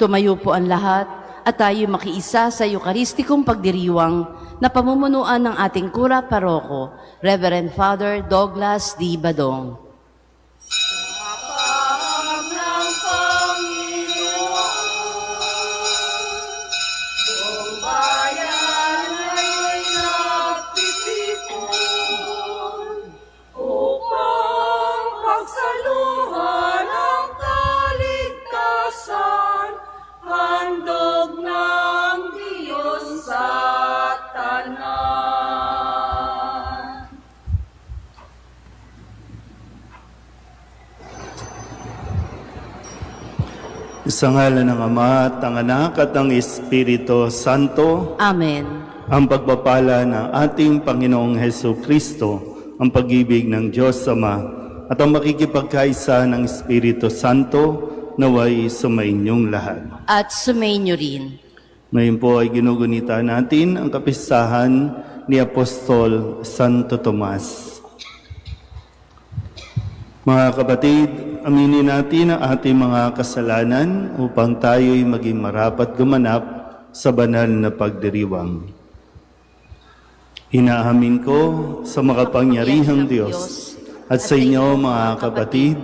Tumayo po ang lahat at tayo makiisa sa Eucharistikong pagdiriwang na pamumunuan ng ating Kura Paroko, Reverend Father Douglas D. Badong. Sa ngalan ng Ama at ng Anak at ng Espiritu Santo. Amen. Ang pagpapala ng ating Panginoong Hesus Kristo, ang pag-ibig ng Diyos Ama, at ang makikipagkaisa ng Espiritu Santo naway sumainyong lahat. At sumainyo rin. Ngayon po ay ginugunita natin ang kapistahan ni Apostol Santo Tomas. Mga kapatid, aminin natin ang ating mga kasalanan upang tayo'y maging marapat gumanap sa banal na pagdiriwang. Inaamin ko sa makapangyarihang Diyos at sa inyo mga kapatid,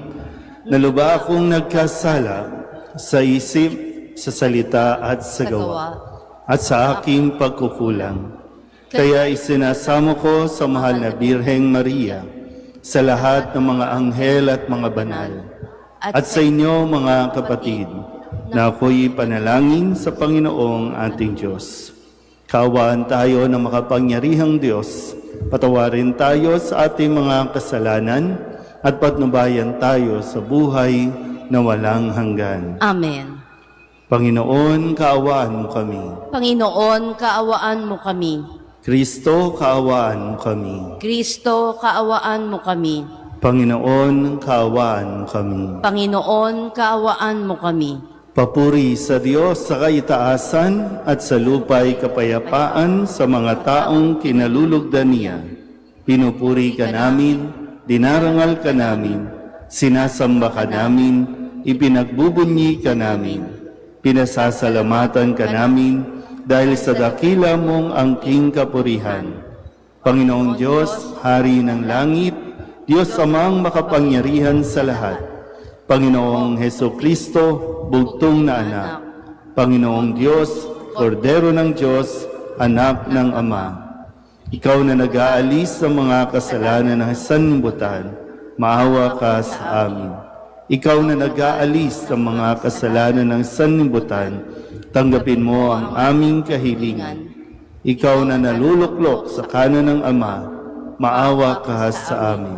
na lubha akong nagkasala sa isip, sa salita at sa gawa, at sa aking pagkukulang. Kaya isinasamo ko sa mahal na Birheng Maria, sa lahat ng mga anghel at mga banal, at sa inyo mga kapatid, na ako'y panalangin sa Panginoong ating Diyos. Kaawaan tayo ng makapangyarihang Diyos, patawarin tayo sa ating mga kasalanan, at patnubayan tayo sa buhay na walang hanggan. Amen. Panginoon, kaawaan mo kami. Panginoon, kaawaan mo kami. Kristo, kaawaan mo kami. Kristo, kaawaan mo kami. Panginoon, kaawaan mo kami. Panginoon, kaawaan mo kami. Papuri sa Diyos sa kaitaasan at sa lupa'y kapayapaan sa mga taong kinalulugdan niya. Pinupuri ka namin, dinarangal ka namin, sinasamba ka namin, ipinagbubunyi ka namin, pinasasalamatan ka namin, dahil sa dakila mong angking kapurihan. Panginoong Diyos, Hari ng langit, Diyos amang makapangyarihan sa lahat, Panginoong Hesus Kristo, bugtong na anak, Panginoong Diyos, Kordero ng Diyos, anak ng Ama. Ikaw na nag-aalis sa mga kasalanan ng sanlibutan, maawa ka sa amin. Ikaw na nag-aalis sa mga kasalanan ng sanlibutan, tanggapin mo ang aming kahilingan. Ikaw na naluluklok sa kanan ng Ama, maawa ka sa amin.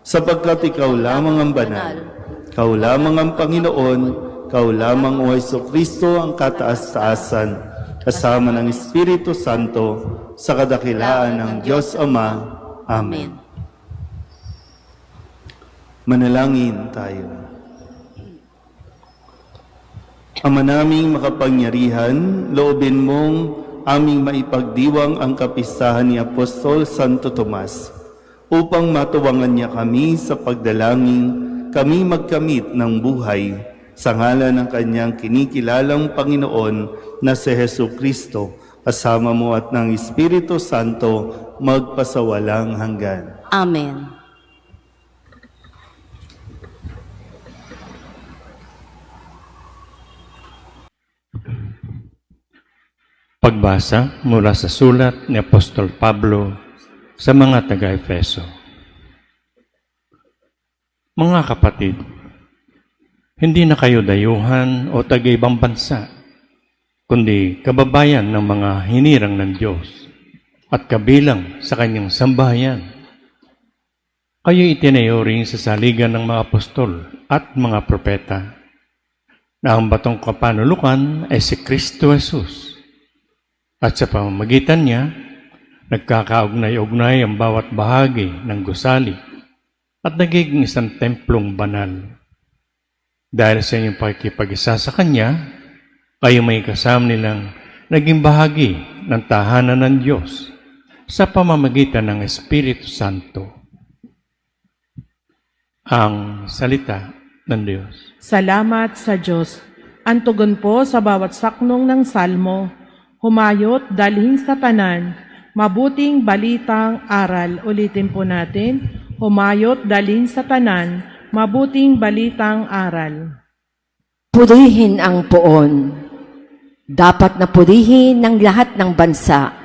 Sapagkat ikaw lamang ang banal, ikaw lamang ang Panginoon, ikaw lamang o Jesucristo ang kataas-taasan, kasama ng Espiritu Santo, sa kadakilaan ng Diyos Ama. Amen. Manalangin tayo. Ama naming makapangyarihan, loobin mong aming maipagdiwang ang kapistahan ni Apostol Santo Tomas upang matuwangan niya kami sa pagdalangin kami magkamit ng buhay sa ngalan ng kanyang kinikilalang Panginoon na si Hesus Kristo, kasama mo at ng Espiritu Santo magpasawalang hanggan. Amen. Pagbasa mula sa sulat ni Apostol Pablo sa mga taga-Efeso. Mga kapatid, hindi na kayo dayuhan o taga-ibang bansa, kundi kababayan ng mga hinirang ng Diyos at kabilang sa kanyang sambahayan. Kayo itinayo rin sa saligan ng mga apostol at mga propeta, na ang batong kapanulukan ay si Kristo Jesus. At sa pamamagitan niya, nagkakaugnay-ugnay ang bawat bahagi ng gusali at nagiging isang templong banal. Dahil sa inyong pakikipag-isa sa Kanya, kayo may kasama nilang naging bahagi ng tahanan ng Diyos sa pamamagitan ng Espiritu Santo. Ang salita ng Diyos. Salamat sa Diyos. Ang tugon po sa bawat saknong ng salmo, humayot dalhin sa tanan, mabuting balitang aral. Ulitin po natin, humayot dalhin sa tanan, mabuting balitang aral. Purihin ang poon. Dapat na purihin ng lahat ng bansa.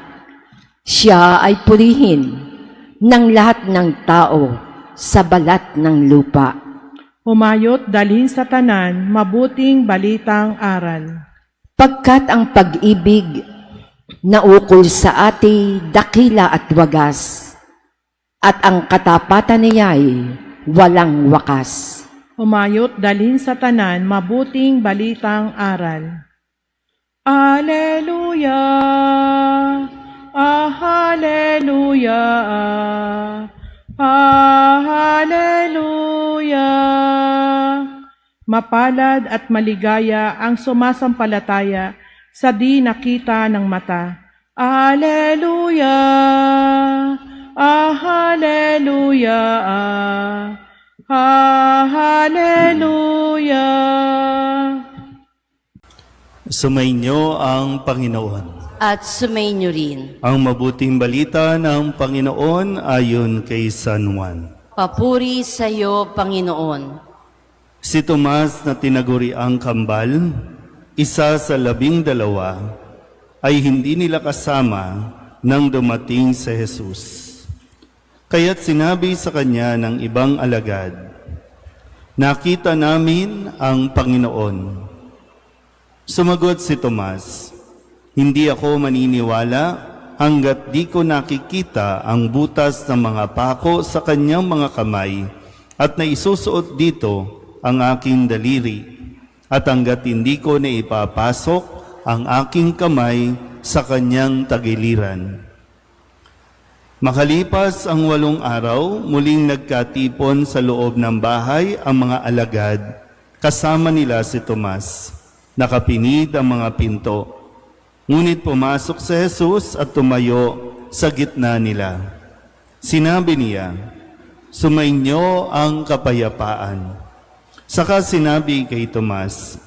Siya ay purihin ng lahat ng tao sa balat ng lupa. Humayot dalhin sa tanan, mabuting balitang aral. Pagkat ang pag-ibig na ukol sa ati dakila at wagas, at ang katapatan niya'y walang wakas. Humayot dalhin sa tanan, mabuting balitang aral. Alleluia! Hallelujah! Hallelujah! Mapalad at maligaya ang sumasampalataya sa di nakita ng mata. Alleluia! Hallelujah! Hallelujah! Sumainyo ang Panginoon. At sumainyo rin. Ang mabuting balita ng Panginoon ayon kay San Juan. Papuri sa iyo, Panginoon. Si Tomas na tinaguri ang kambal, isa sa 12, ay hindi nila kasama nang dumating si Jesus. Kaya't sinabi sa kanya ng ibang alagad, "Nakita namin ang Panginoon." Sumagot si Tomas, "Hindi ako maniniwala hanggat di ko nakikita ang butas ng mga pako sa kanyang mga kamay at naisusuot dito ang aking daliri at hanggat hindi ko na ipapasok ang aking kamay sa kanyang tagiliran." Makalipas ang 8 araw, muling nagkatipon sa loob ng bahay ang mga alagad, kasama nila si Tomas. Nakapinid ang mga pinto. Ngunit pumasok si Jesus at tumayo sa gitna nila. Sinabi niya, "Sumainyo ang kapayapaan." Saka sinabi kay Tomas,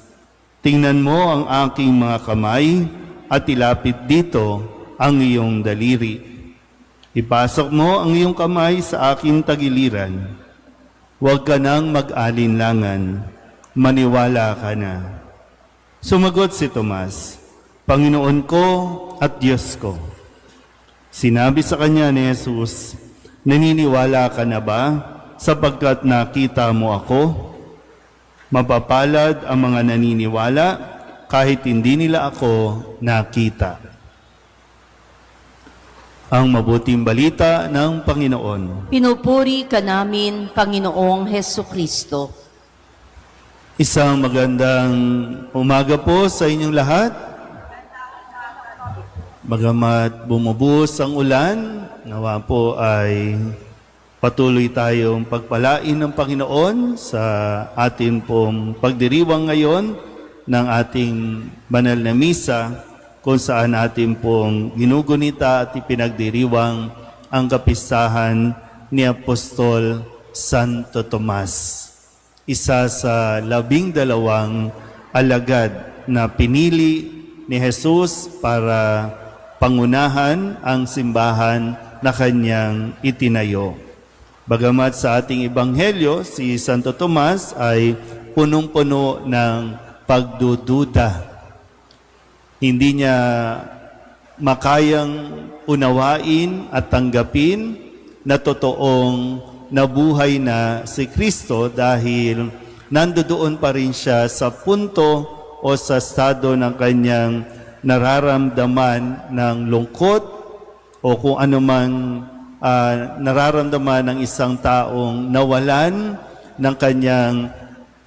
"Tingnan mo ang aking mga kamay at ilapit dito ang iyong daliri. Ipasok mo ang iyong kamay sa aking tagiliran. Huwag ka nang mag-alinlangan, maniwala ka na." Sumagot si Tomas, "Panginoon ko at Diyos ko." Sinabi sa kanya ni Jesus, "Naniniwala ka na ba sapagkat nakita mo ako? Mapapalad ang mga naniniwala kahit hindi nila ako nakita." Ang mabuting balita ng Panginoon. Pinupuri ka namin, Panginoong Hesukristo. Isang magandang umaga po sa inyong lahat. Bagamat bumubuhos ang ulan, nawa po ay patuloy tayong pagpalain ng Panginoon sa atin pong pagdiriwang ngayon ng ating banal na misa, kung saan atin pong ginugunita at ipinagdiriwang ang kapistahan ni Apostol Santo Tomas, isa sa 12 alagad na pinili ni Jesus para pangunahan ang simbahan na kanyang itinayo. Bagamat sa ating ebanghelyo, si Santo Tomas ay punong-puno ng pagdududa. Hindi niya makayang unawain at tanggapin na totoong nabuhay na si Kristo dahil nandoon pa rin siya sa punto o sa estado ng kanyang nararamdaman ng lungkot o kung anumang nararamdaman ng isang taong nawalan ng kanyang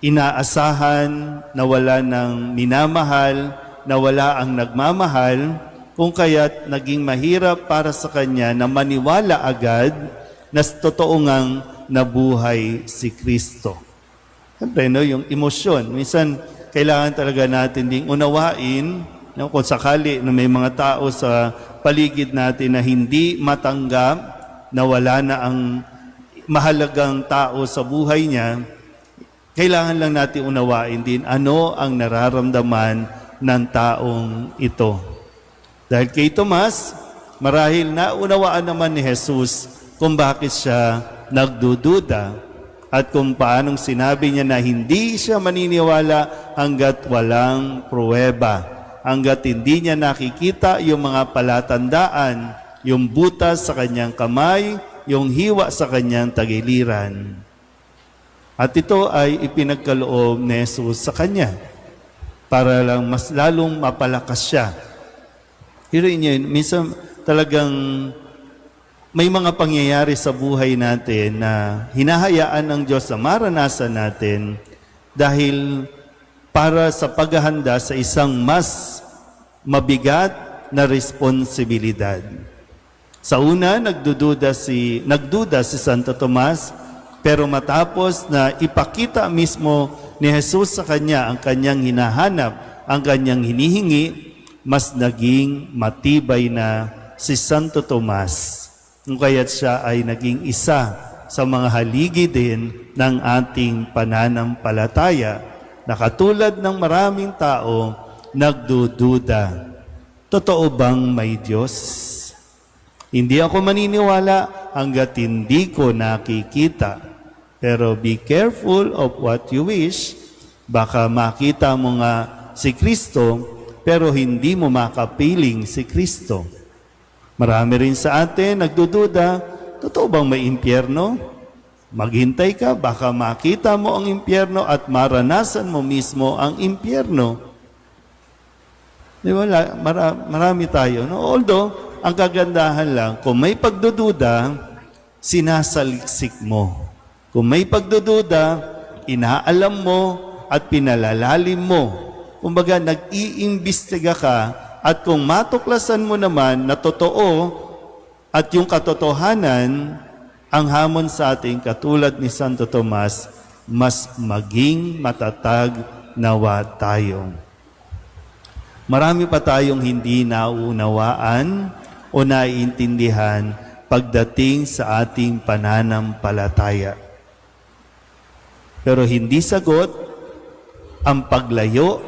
inaasahan, nawalan ng minamahal, nawala ang nagmamahal, kung kaya't naging mahirap para sa kanya na maniwala agad na totoo ngang nabuhay si Kristo. Siyempre, no, yung emosyon. Minsan, kailangan talaga natin ding unawain, no, kung sakali na may mga tao sa paligid natin na hindi matanggap na wala na ang mahalagang tao sa buhay niya, kailangan lang natin unawain din ano ang nararamdaman ng taong ito. Dahil kay Tomas, marahil naunawaan naman ni Jesus kung bakit siya nagdududa at kung paanong sinabi niya na hindi siya maniniwala hanggat walang pruweba, hanggat hindi niya nakikita yung mga palatandaan, yung butas sa kanyang kamay, yung hiwa sa kanyang tagiliran. At ito ay ipinagkaloob ni Jesus sa kanya para lang mas lalong mapalakas siya. Hirin niyo, minsan talagang may mga pangyayari sa buhay natin na hinahayaan ng Diyos na maranasan natin dahil para sa paghahanda sa isang mas mabigat na responsibilidad. Sa una, nagduda si Santo Tomas, pero matapos na ipakita mismo ni Jesus sa kanya ang kanyang hinahanap, ang kanyang hinihingi, mas naging matibay na si Santo Tomas. Kung kaya't siya ay naging isa sa mga haligi din ng ating pananampalataya na katulad ng maraming tao nagdududa. Totoo bang may Diyos? Hindi ako maniniwala hanggat hindi ko nakikita. Pero be careful of what you wish. Baka makita mo nga si Kristo, pero hindi mo makapiling si Kristo. Marami rin sa atin nagdududa, totoo bang may impyerno? Maghintay ka, baka makita mo ang impyerno at maranasan mo mismo ang impyerno. Di ba? Marami tayo. No? Although, ang kagandahan lang, kung may pagdududa, sinasaliksik mo. Kung may pagdududa, inaalam mo at pinalalalim mo. Kumbaga, nag-iimbestiga ka at kung matuklasan mo naman na totoo at yung katotohanan, ang hamon sa ating katulad ni Santo Tomas, mas maging matatag nawa tayo. Marami pa tayong hindi nauunawaan o naiintindihan pagdating sa ating pananampalataya. Pero hindi sagot ang paglayo,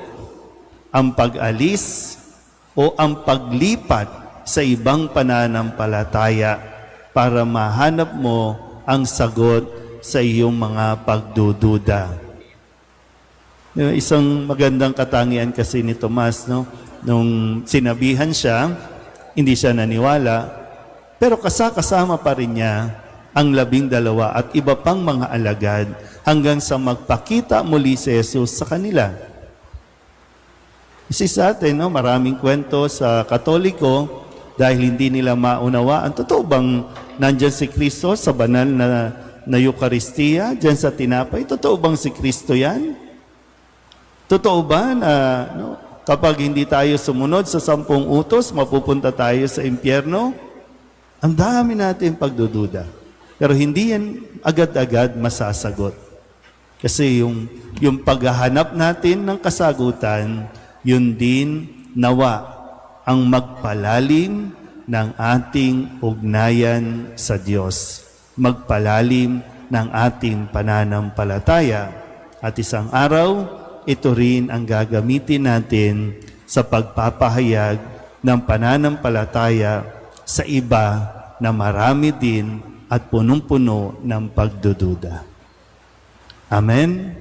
ang pag-alis, o ang paglipat sa ibang pananampalataya para mahanap mo ang sagot sa iyong mga pagdududa. Isang magandang katangian kasi ni Tomas, no? Nung sinabihan siya, hindi siya naniwala, pero kasama pa rin niya ang 12 at iba pang mga alagad hanggang sa magpakita muli si Jesus sa kanila. Isa sa atin, no, maraming kwento sa Katoliko dahil hindi nila maunawaan. Totoo bang nandyan si Kristo sa banal na Eucharistia, dyan sa tinapay? Totoo bang si Kristo yan? Totoo ba na kapag hindi tayo sumunod sa 10 utos, mapupunta tayo sa impyerno? Ang dami natin pagdududa. Pero hindi yan agad-agad masasagot. Kasi yung paghahanap natin ng kasagutan, yun din nawa ang magpalalim ng ating ugnayan sa Diyos. Magpalalim ng ating pananampalataya. At isang araw, ito rin ang gagamitin natin sa pagpapahayag ng pananampalataya sa iba na marami din at punong-puno ng pagdududa. Amen?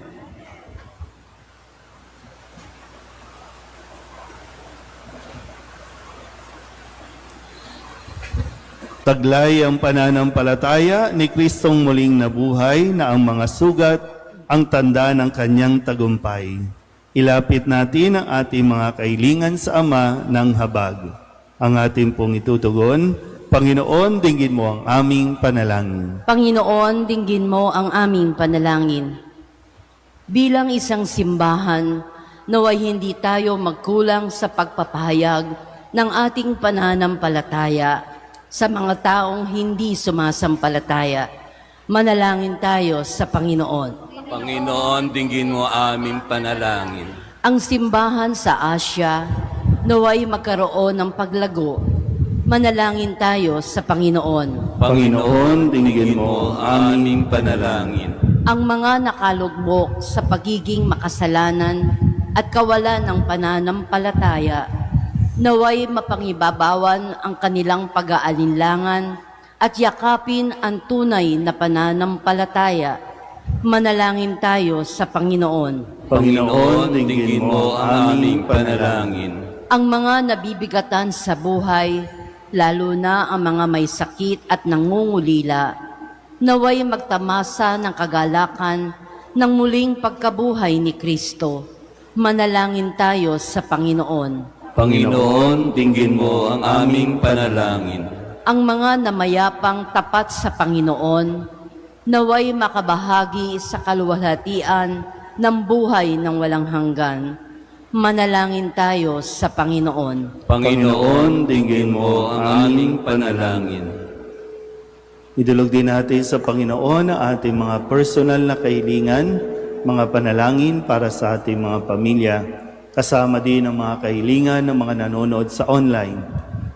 Taglay ang pananampalataya ni Kristong muling nabuhay na ang mga sugat ang tanda ng kanyang tagumpay. Ilapit natin ang ating mga kailingan sa Ama ng habag. Ang ating pong itutugon, Panginoon, dinggin mo ang aming panalangin. Panginoon, dinggin mo ang aming panalangin. Bilang isang simbahan, naway hindi tayo magkulang sa pagpapahayag ng ating pananampalataya sa mga taong hindi sumasampalataya. Manalangin tayo sa Panginoon. Panginoon, dinggin mo aming panalangin. Ang simbahan sa Asya, naway magkaroon ng paglago. Manalangin tayo sa Panginoon. Panginoon, dinggin mo aming panalangin. ang mga nakalugmok sa pagiging makasalanan at kawalan ng pananampalataya, naway mapangibabawan ang kanilang pag-aalinlangan at yakapin ang tunay na pananampalataya. Manalangin tayo sa Panginoon. Panginoon, dinggin mo ang aming panalangin. Ang mga nabibigatan sa buhay, lalo na ang mga may sakit at nangungulila, naway magtamasa ng kagalakan ng muling pagkabuhay ni Kristo. Manalangin tayo sa Panginoon. Panginoon, dinggin mo ang aming panalangin. Ang mga namayapang tapat sa Panginoon, naway makabahagi sa kaluwalhatian ng buhay ng walang hanggan. Manalangin tayo sa Panginoon. Panginoon, dinggin mo ang aming panalangin. Idulog din natin sa Panginoon ang ating mga personal na kahilingan, mga panalangin para sa ating mga pamilya, kasama din ang mga kahilingan ng mga nanonood sa online.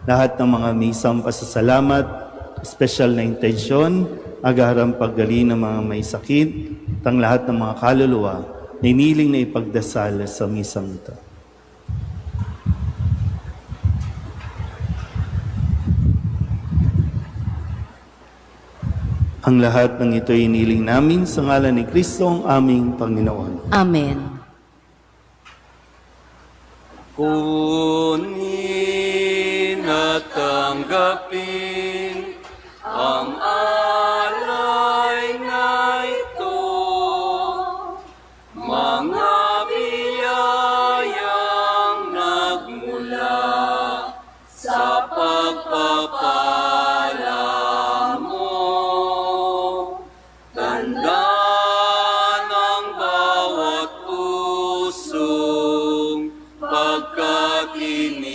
Lahat ng mga misang pasasalamat, special na intensyon, agarang paggaling ng mga may sakit, at ang lahat ng mga kaluluwa, niniling na ipagdasal sa misang ito. Ang lahat ng ito iniling namin sa ngalan ni Kristo ang aming Panginoon. Amen. Kunin at tanggapin ang alay na ito, mga biyayang nagmula sa pagpapala mo. Tanda ng bawat pusong pagkat inibig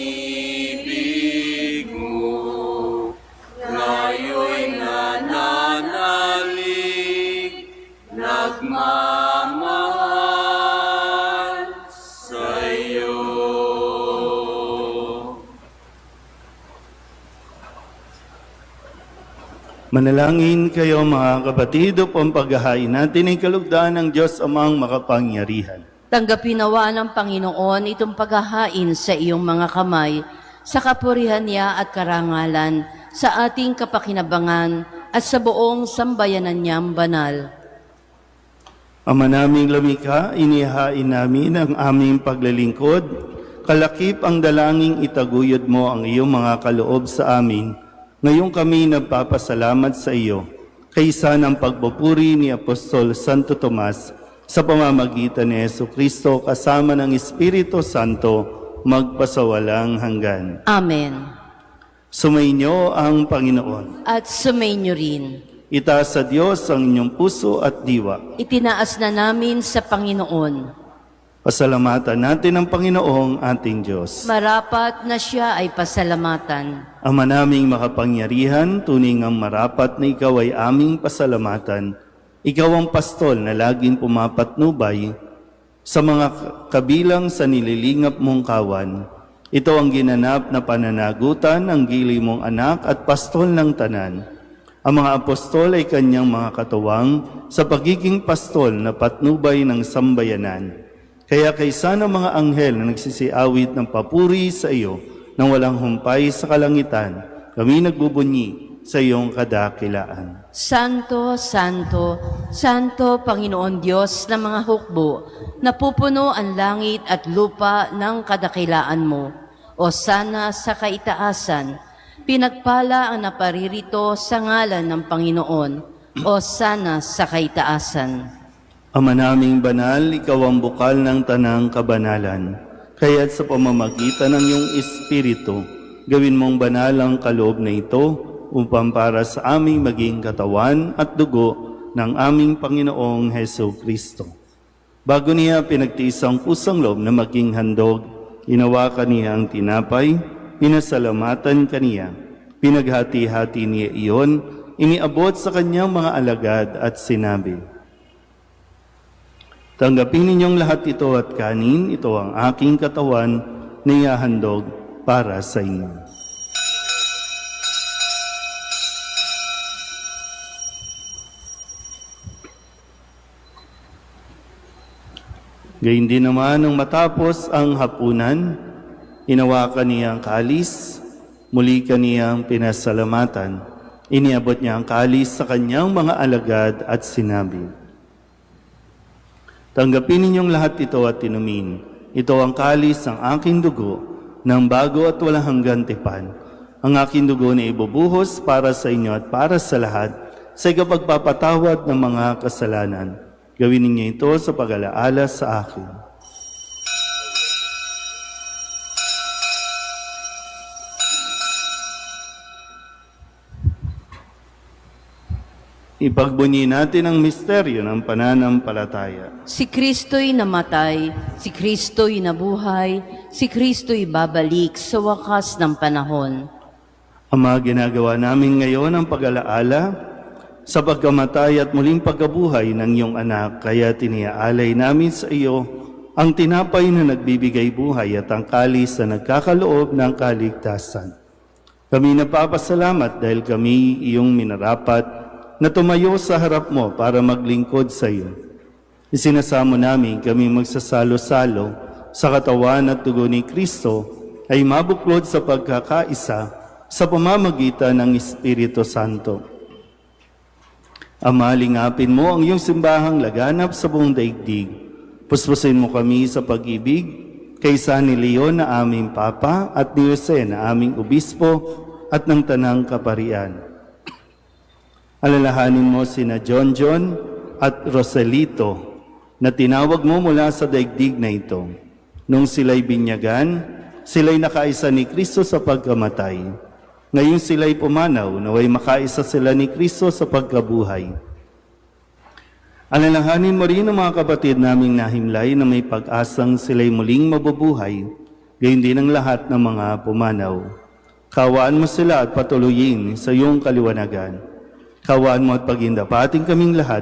mo, ngayon nananalig, nagmamahal sa'yo. Manalangin kayo mga kapatid upang paghahain natin ay kalugdaan ng Diyos amang makapangyarihan. Tanggapin nawa ng Panginoon itong paghahain sa iyong mga kamay, sa kapurihan niya at karangalan, sa ating kapakinabangan at sa buong sambayanan niyang banal. Ama naming lumikha, inihain namin ang aming paglalingkod. Kalakip ang dalangin itaguyod mo ang iyong mga kaloob sa amin. Ngayon kami nagpapasalamat sa iyo, kaysa ng pagpupuri ni Apostol Santo Tomas, sa pamamagitan ni Jesucristo kasama ng Espiritu Santo, magpasawalang hanggan. Amen. Sumainyo ang Panginoon. At sumainyo rin. Itaas sa Diyos ang inyong puso at diwa. Itinaas na namin sa Panginoon. Pasalamatan natin ang Panginoong ating Diyos. Marapat na siya ay pasalamatan. Ama naming makapangyarihan, tuning ang marapat na ikaw ay aming pasalamatan. Ikaw ang pastol na laging pumapatnubay sa mga kabilang sa nililingap mong kawan. Ito ang ginanap na pananagutan ng gili mong anak at pastol ng tanan. Ang mga apostol ay kanyang mga katuwang sa pagiging pastol na patnubay ng sambayanan. Kaya kaysa ng mga anghel na nagsisiawit ng papuri sa iyo nang walang humpay sa kalangitan, kami nagbubunyi sa iyong kadakilaan. Santo, Santo, Santo, Panginoon Diyos ng mga hukbo, napupuno ang langit at lupa ng kadakilaan mo. O sana sa kaitaasan, pinagpala ang naparirito sa ngalan ng Panginoon. O sana sa kaitaasan. Ama naming banal, ikaw ang bukal ng tanang kabanalan. Kaya't sa pamamagitan ng iyong Espiritu, gawin mong banal ang kaloob na ito upang para sa aming maging katawan at dugo ng aming Panginoong Heso Kristo. Bago niya pinagtiis ang pusang loob na maging handog, hinawakan niya ang tinapay, pinasalamatan kaniya, pinaghati-hati niya iyon, iniabot sa kanyang mga alagad at sinabi, tanggapin ninyong lahat ito at kanin, ito ang aking katawan na ihahandog para sa inyo. Gayun din naman nung matapos ang hapunan, inawakan niya ang kalis, muli kaniyang pinasalamatan. Iniabot niya ang kalis sa kanyang mga alagad at sinabi, "Tanggapin ninyong lahat ito at inumin. Ito ang kalis ng aking dugo, ng bago at walang hanggang tipan. Ang aking dugo na ibubuhos para sa inyo at para sa lahat sa ikapagpapatawad ng mga kasalanan. Gawin ninyo ito sa pag-alaala sa akin." Ipagbunyi natin ang misteryo ng pananampalataya. Si Kristo'y namatay, si Kristo'y nabuhay, si Kristo'y babalik sa wakas ng panahon. Ama, ginagawa namin ngayon ang pag-alaala sa pagkamatay at muling pagkabuhay ng iyong anak, kaya tiniaalay namin sa iyo ang tinapay na nagbibigay buhay at ang kalis na nagkakaloob ng kaligtasan. Kami napapasalamat dahil kami iyong minarapat na tumayo sa harap mo para maglingkod sa iyo. Isinasamo namin kami magsasalo-salo sa katawan at dugo ni Kristo ay mabuklod sa pagkakaisa sa pamamagitan ng Espiritu Santo. Ama, lingapin mo ang iyong simbahang laganap sa buong daigdig. Puspusin mo kami sa pag-ibig kay San Leon na aming Papa at ni Jose na aming Obispo at ng Tanang Kaparian. Alalahanin mo sina John at Roselito na tinawag mo mula sa daigdig na ito. Nung sila'y binyagan, sila'y nakaisa ni Kristo sa pagkamatay. Ngayon sila'y pumanaw, naway makaisa sila ni Kristo sa pagkabuhay. Alalahanin mo rin ang mga kapatid naming nahimlay na may pag-asang sila'y muling mabubuhay, gayon din ang lahat ng mga pumanaw. Kawaan mo sila at patuloyin sa iyong kaliwanagan. Kawaan mo at pagindapating kaming lahat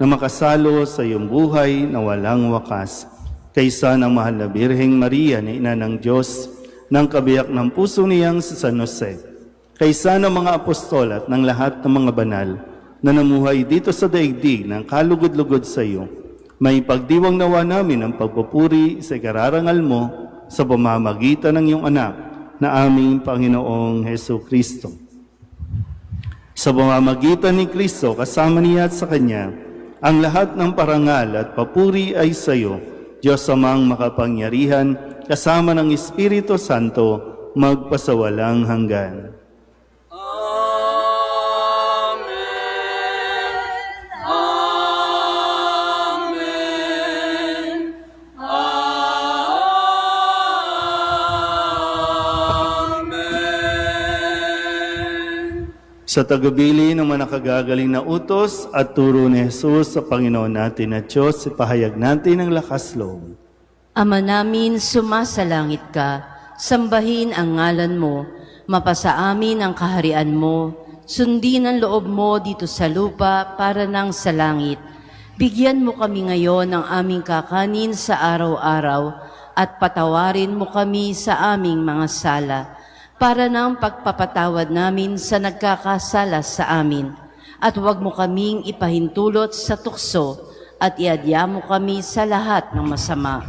na makasalo sa iyong buhay na walang wakas. Kaysa ng mahal na Birheng Maria na Ina ng Diyos, ng kabiyak ng puso niyang si San Jose, kaysa ng mga apostol at ng lahat ng mga banal na namuhay dito sa daigdig ng kalugod-lugod sa iyo, may pagdiwang nawa namin ang pagpupuri sa kararangal mo sa pamamagitan ng iyong anak na aming Panginoong Heso Kristo. Sa pamamagitan ni Kristo, kasama niya at sa Kanya, ang lahat ng parangal at papuri ay sa iyo, Diyos Amang makapangyarihan, kasama ng Espiritu Santo, magpasawalang hanggan. Sa tagabili ng mga nakagagaling na utos at turo ni Jesus sa Panginoon natin at Diyos, ipahayag natin ang lakas loob. Ama namin, sumasalangit ka, sambahin ang ngalan mo, mapasa amin ang kaharian mo, sundin ang loob mo dito sa lupa para nang sa langit. Bigyan mo kami ngayon ng aming kakanin sa araw-araw at patawarin mo kami sa aming mga sala, para ng pagpapatawad namin sa nagkakasala sa amin. At huwag mo kaming ipahintulot sa tukso at iadya mo kami sa lahat ng masama.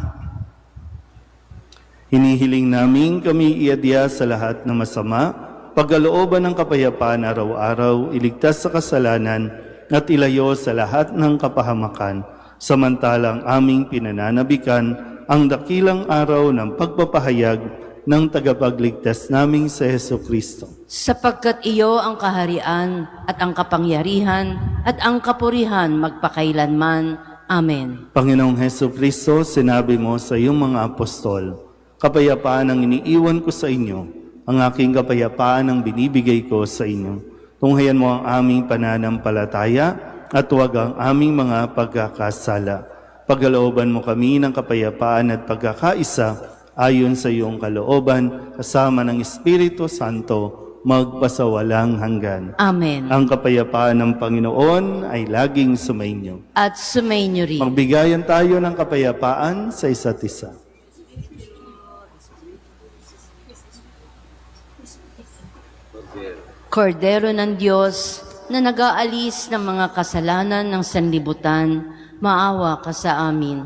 Hinihiling namin kami iadya sa lahat ng masama, pagkalooban ng kapayapaan araw-araw, iligtas sa kasalanan at ilayo sa lahat ng kapahamakan, samantalang aming pinananabikan ang dakilang araw ng pagpapahayag ng tagapagligtas naming sa Heso Kristo. Sapagkat iyo ang kaharian at ang kapangyarihan at ang kapurihan magpakailanman. Amen. Panginoong Heso Kristo, sinabi mo sa iyong mga apostol, kapayapaan ang iniiwan ko sa inyo, ang aking kapayapaan ang binibigay ko sa inyo. Tunghayan mo ang aming pananampalataya at huwag ang aming mga pagkakasala. Pagkalooban mo kami ng kapayapaan at pagkakaisa ayon sa iyong kalooban, kasama ng Espiritu Santo, magpasawalang hanggan. Amen. Ang kapayapaan ng Panginoon ay laging sumainyo. At sumainyo rin. Magbigayan tayo ng kapayapaan sa isa't isa. Kordero ng Diyos na nag-aalis ng mga kasalanan ng sanlibutan, maawa ka sa amin.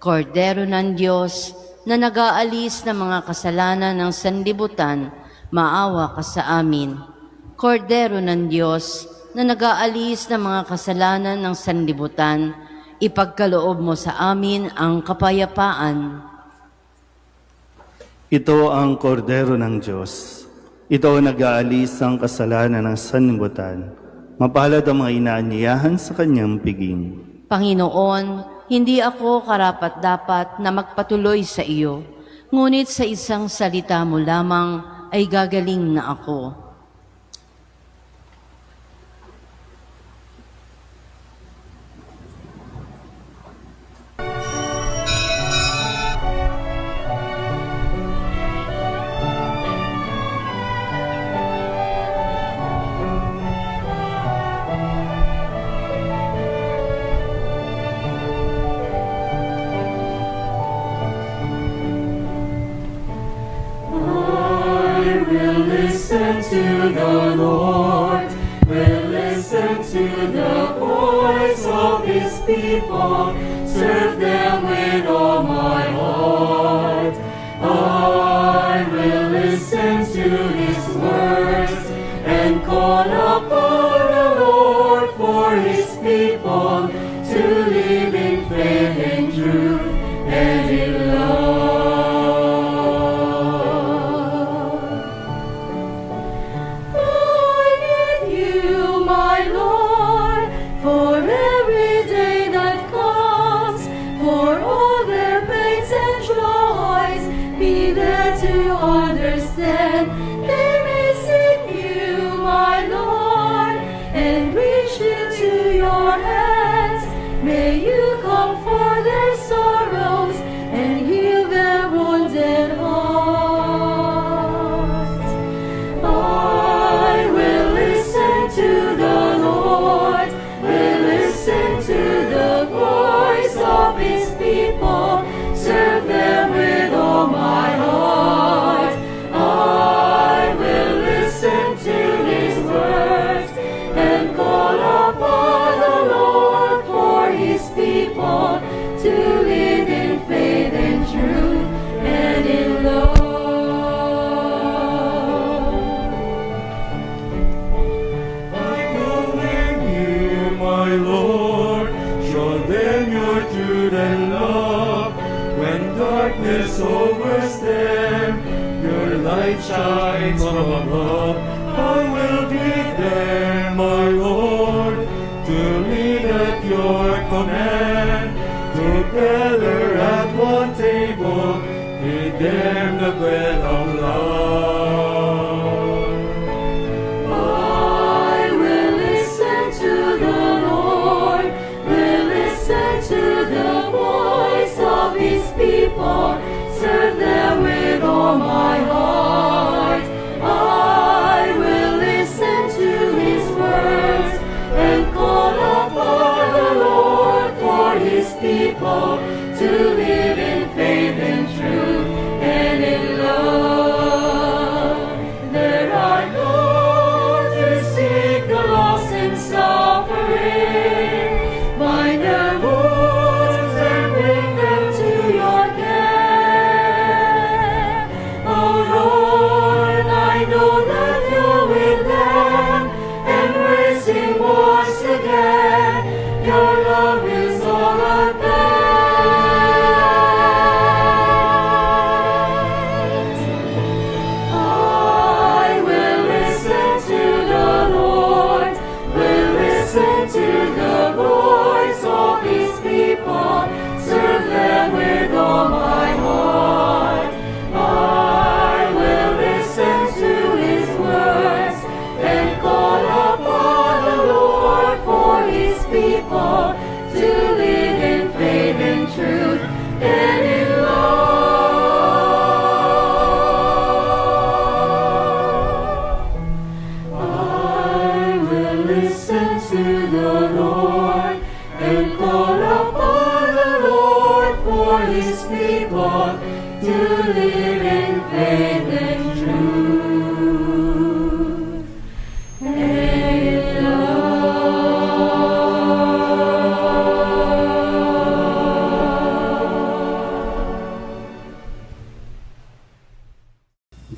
Kordero ng Diyos na nag-aalis ng mga kasalanan ng sanlibutan, maawa ka sa amin. Kordero ng Diyos na nag-aalis ng mga kasalanan ng sanlibutan, ipagkaloob mo sa amin ang kapayapaan. Ito ang kordero ng Diyos. Ito ang nag-aalis ang kasalanan ng sanlibutan. Mapalad ang mga inaanyayahan sa kanyang piging. Panginoon, hindi ako karapat-dapat na magpatuloy sa iyo, ngunit sa isang salita mo lamang ay gagaling na ako. Listen to the Lord, will listen to the voice of His people, serve them with all my heart. I will listen to His words and call upon the Lord for His people to live in faith and truth and in love. To understand, they may seek you, my Lord, and reach into your hands. May you comfort their sorrows and heal their wounded hearts. I will listen to the Lord, will listen to the voice of His people, serve them with all my heart. To live in faith and truth and in love. I commend you, my Lord, show them your truth and love. When darkness overs them, your light shines from above. I will be there, my Lord, to lead at your command. Together at one table, feed them the bread of love. I will listen to the Lord, will listen to the voice of His people, serve them with all my heart. I will listen to His words and call upon the Lord for His people to live in faith and truth and in love. There are those who seek the lost and suffering, bind their wounds and bring them to your care. Oh Lord, I know that you're with them, embracing once again. Your love is all I bear.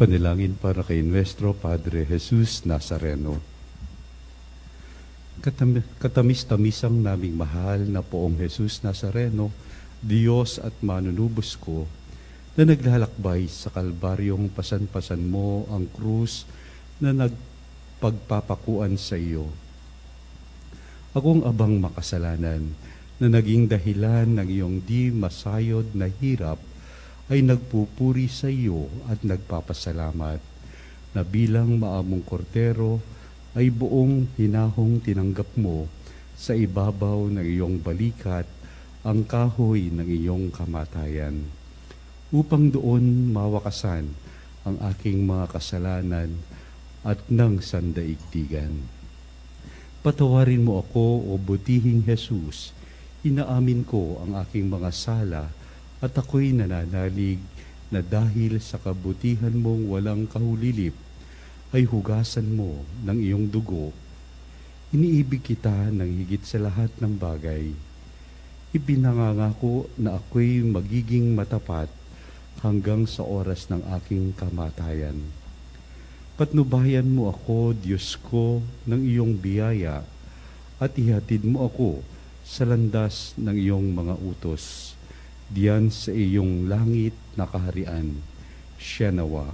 panalangin para kay Nuestro Padre Jesus Nazareno. Katamis-tamisang naming mahal na Poong Jesus Nazareno, Diyos at manunubos ko, na naglalakbay sa kalbaryong pasan-pasan mo ang krus na nagpagpapakuan sa iyo. Akong abang makasalanan na naging dahilan ng iyong di masayod na hirap ay nagpupuri sa iyo at nagpapasalamat na bilang maamong kordero ay buong hinahong tinanggap mo sa ibabaw ng iyong balikat ang kahoy ng iyong kamatayan, upang doon mawakasan ang aking mga kasalanan at ng sandaigdigan. Patawarin mo ako, o butihing Jesus, inaamin ko ang aking mga sala at ako'y nananalig na dahil sa kabutihan mong walang kahulilip ay hugasan mo ng iyong dugo. Iniibig kita ng higit sa lahat ng bagay. Ipinangangako na ako'y magiging matapat hanggang sa oras ng aking kamatayan. Patnubayan mo ako, Diyos ko, ng iyong biyaya at ihatid mo ako sa landas ng iyong mga utos, diyan sa iyong langit na kaharian. Siya nawa.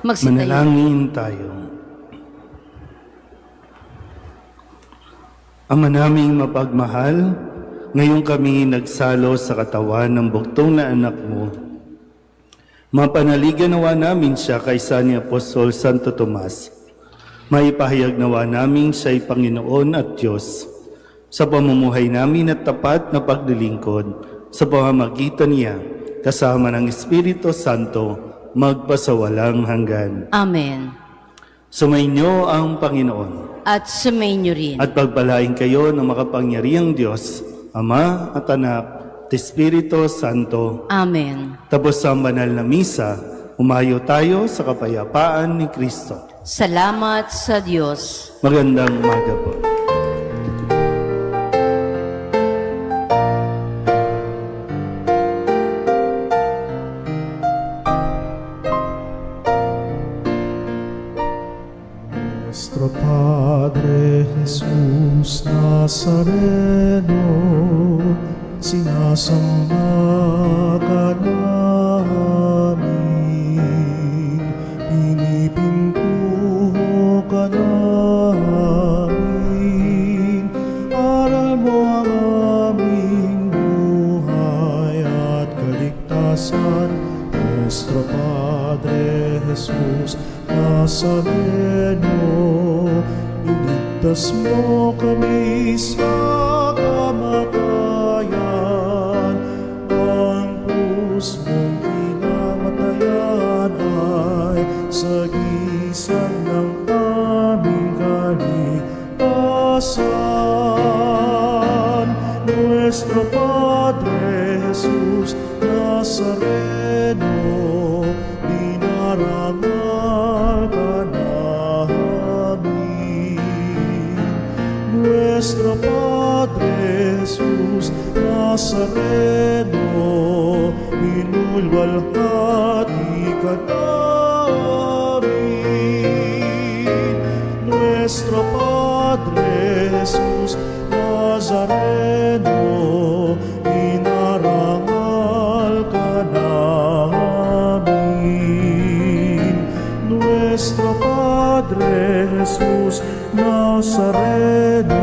Magsitayo. Manalangin tayo. Ama naming mapagmahal, ngayon kami nagsalo sa katawan ng buktong na anak mo. Mapanaligan nawa namin siya kaysa ni Apostol Santo Tomas. Maipahayag nawa namin siya'y Panginoon at Diyos. Sa pamumuhay namin at tapat na paglilingkod, sa pamamagitan niya, kasama ng Espiritu Santo, magpasawalang hanggan. Amen. Sumainyo ang Panginoon. At sumainyo rin. At pagpalain kayo ng makapangyarihang Diyos, Ama at Anak, at Espiritu Santo. Amen. Tapos sa banal na misa, umayo tayo sa kapayapaan ni Kristo. Salamat sa Diyos. Magandang umaga po. Nuestro Padre Jesus Nazareno, sinasamba ka namin, pinipintuho ka namin, aral mo ang aming buhay at kaligtasan. Nuestro Padre Jesus Nazareno, iligtas mo kami sa kamatayan. Ang krus mong pinamatayan ay sagisag ng aming kaligtasan. Nuestro Padre Jesus Nazareno, dinarangal ka namin. Nuestro Padre Jesus Nazareno, minulwalhati ka namin. Nuestro Padre Jesus Nazareno, dinarangal ka namin. Nuestro Padre Jesus Nazareno,